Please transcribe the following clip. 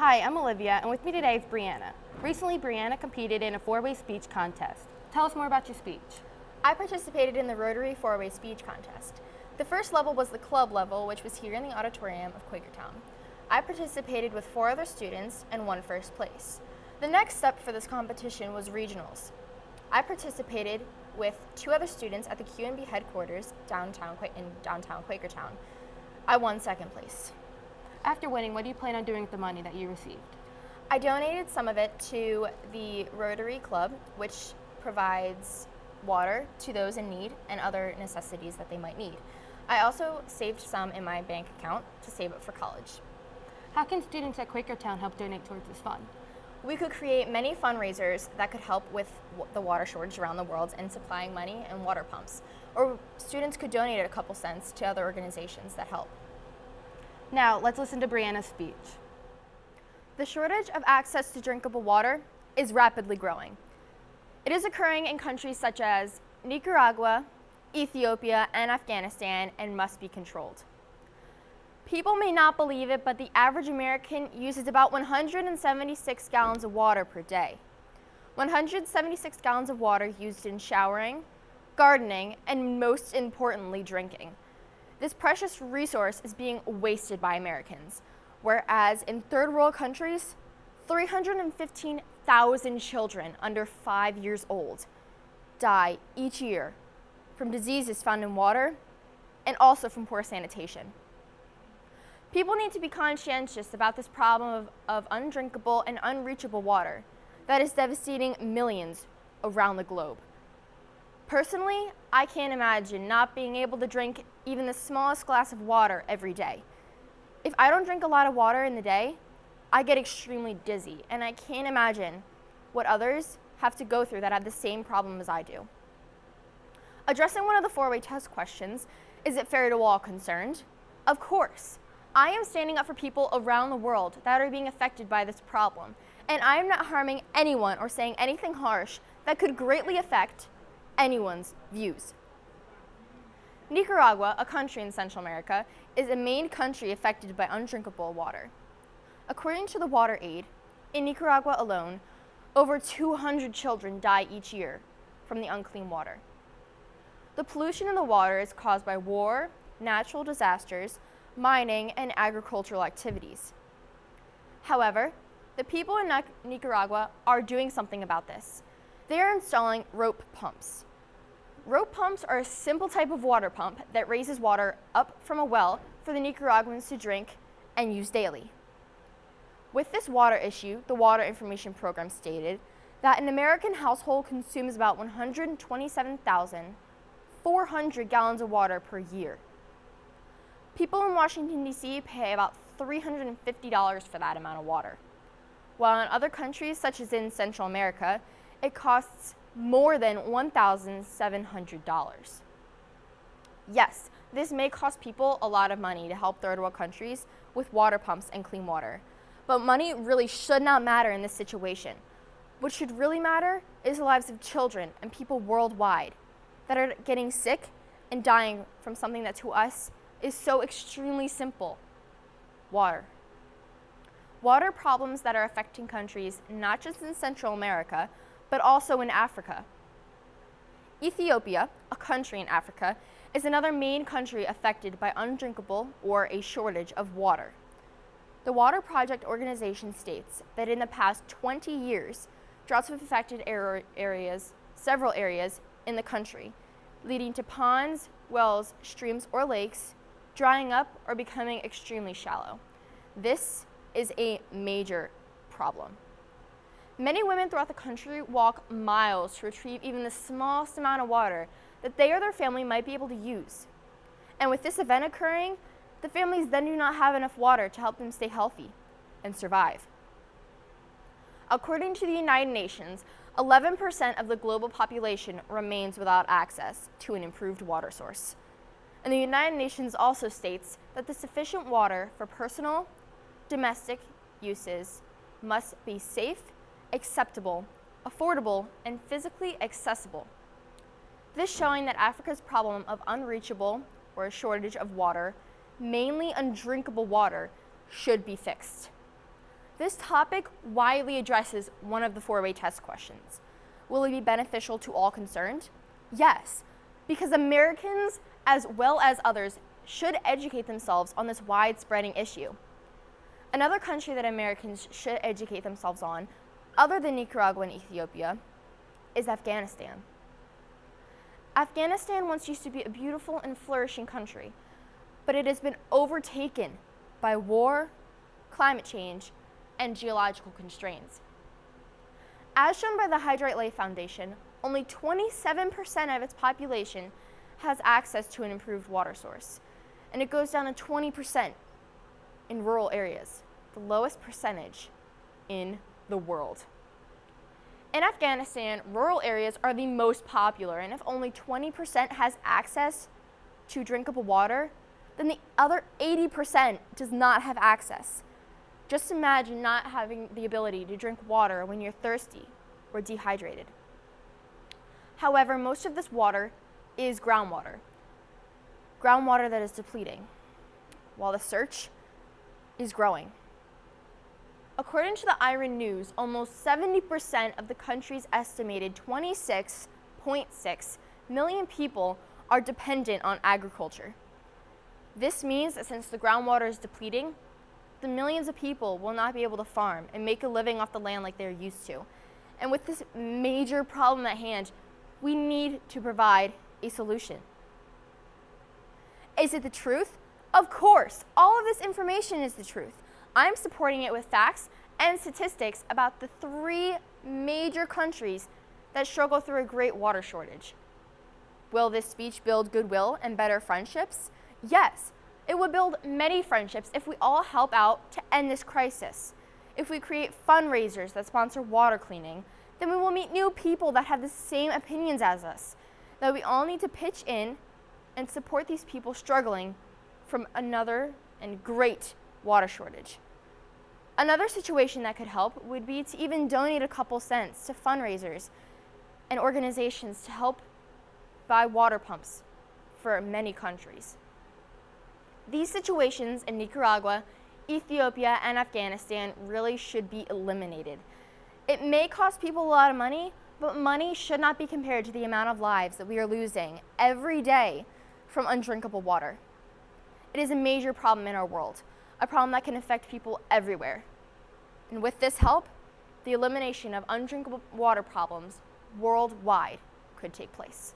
Hi, I'm Olivia, and with me today is Brianna. Recently, Brianna competed in a four-way speech contest. Tell us more about your speech. I participated in the Rotary four-way speech contest. The first level was the club level, which was here in the auditorium of Quakertown. I participated with 4 other students and won first place. The next step for this competition was regionals. I participated with 2 other students at the QNB headquarters in downtown Quakertown. I won second place. After winning, what do you plan on doing with the money that you received? I donated some of it to the Rotary Club, which provides water to those in need and other necessities that they might need. I also saved some in my bank account to save up for college. How can students at Quakertown help donate towards this fund? We could create many fundraisers that could help with the water shortage around the world and supplying money and water pumps. Or students could donate a couple cents to other organizations that help. Now, let's listen to Brianna's speech. The shortage of access to drinkable water is rapidly growing. It is occurring in countries such as Nicaragua, Ethiopia, and Afghanistan and must be controlled. People may not believe it, but the average American uses about 176 gallons of water per day. 176 gallons of water used in showering, gardening, and most importantly, drinking. This precious resource is being wasted by Americans, whereas in third world countries, 315,000 children under 5 years old die each year from diseases found in water and also from poor sanitation. People need to be conscientious about this problem of undrinkable and unreachable water that is devastating millions around the globe. Personally, I can't imagine not being able to drink even the smallest glass of water every day. If I don't drink a lot of water in the day, I get extremely dizzy, and I can't imagine what others have to go through that have the same problem as I do. Addressing one of the four-way test questions, is it fair to all concerned? Of course. I am standing up for people around the world that are being affected by this problem, and I am not harming anyone or saying anything harsh that could greatly affect anyone's views. Nicaragua, a country in Central America, is a main country affected by undrinkable water. According to the Water Aid, in Nicaragua alone, over 200 children die each year from the unclean water. The pollution in the water is caused by war, natural disasters, mining, and agricultural activities. However, the people in Nicaragua are doing something about this. They are installing rope pumps. Rope pumps are a simple type of water pump that raises water up from a well for the Nicaraguans to drink and use daily. With this water issue, the Water Information Program stated that an American household consumes about 127,400 gallons of water per year. People in Washington, D.C. pay about $350 for that amount of water, while in other countries, such as in Central America, it costs more than $1,700. Yes, this may cost people a lot of money to help third world countries with water pumps and clean water, but money really should not matter in this situation. What should really matter is the lives of children and people worldwide that are getting sick and dying from something that to us is so extremely simple: water. Water problems that are affecting countries not just in Central America, but also in Africa. Ethiopia, a country in Africa, is another main country affected by undrinkable or a shortage of water. The Water Project organization states that in the past 20 years, droughts have affected several areas in the country, leading to ponds, wells, streams, or lakes drying up or becoming extremely shallow. This is a major problem. Many women throughout the country walk miles to retrieve even the smallest amount of water that they or their family might be able to use. And with this event occurring, the families then do not have enough water to help them stay healthy and survive. According to the United Nations, 11% of the global population remains without access to an improved water source. And the United Nations also states that the sufficient water for personal, domestic uses must be safe, acceptable, affordable, and physically accessible. This showing that Africa's problem of unreachable or a shortage of water, mainly undrinkable water, should be fixed. This topic widely addresses one of the four-way test questions. Will it be beneficial to all concerned? Yes, because Americans, as well as others, should educate themselves on this wide-spreading issue. Another country that Americans should educate themselves on, other than Nicaragua and Ethiopia, is Afghanistan. Afghanistan once used to be a beautiful and flourishing country, but it has been overtaken by war, climate change, and geological constraints. As shown by the Hydrate Life Foundation, only 27% of its population has access to an improved water source, and it goes down to 20% in rural areas, the lowest percentage in the world. In Afghanistan, rural areas are the most popular, and if only 20% has access to drinkable water, then the other 80% does not have access. Just imagine not having the ability to drink water when you're thirsty or dehydrated. However, most of this water is groundwater that is depleting, while the search is growing. According to the Iron News, almost 70% of the country's estimated 26.6 million people are dependent on agriculture. This means that since the groundwater is depleting, the millions of people will not be able to farm and make a living off the land like they're used to. And with this major problem at hand, we need to provide a solution. Is it the truth? Of course, all of this information is the truth. I'm supporting it with facts and statistics about the 3 major countries that struggle through a great water shortage. Will this speech build goodwill and better friendships? Yes, it would build many friendships if we all help out to end this crisis. If we create fundraisers that sponsor water cleaning, then we will meet new people that have the same opinions as us. That we all need to pitch in and support these people struggling from another and great water shortage. Another situation that could help would be to even donate a couple cents to fundraisers and organizations to help buy water pumps for many countries. These situations in Nicaragua, Ethiopia, and Afghanistan really should be eliminated. It may cost people a lot of money, but money should not be compared to the amount of lives that we are losing every day from undrinkable water. It is a major problem in our world, a problem that can affect people everywhere. And with this help, the elimination of undrinkable water problems worldwide could take place.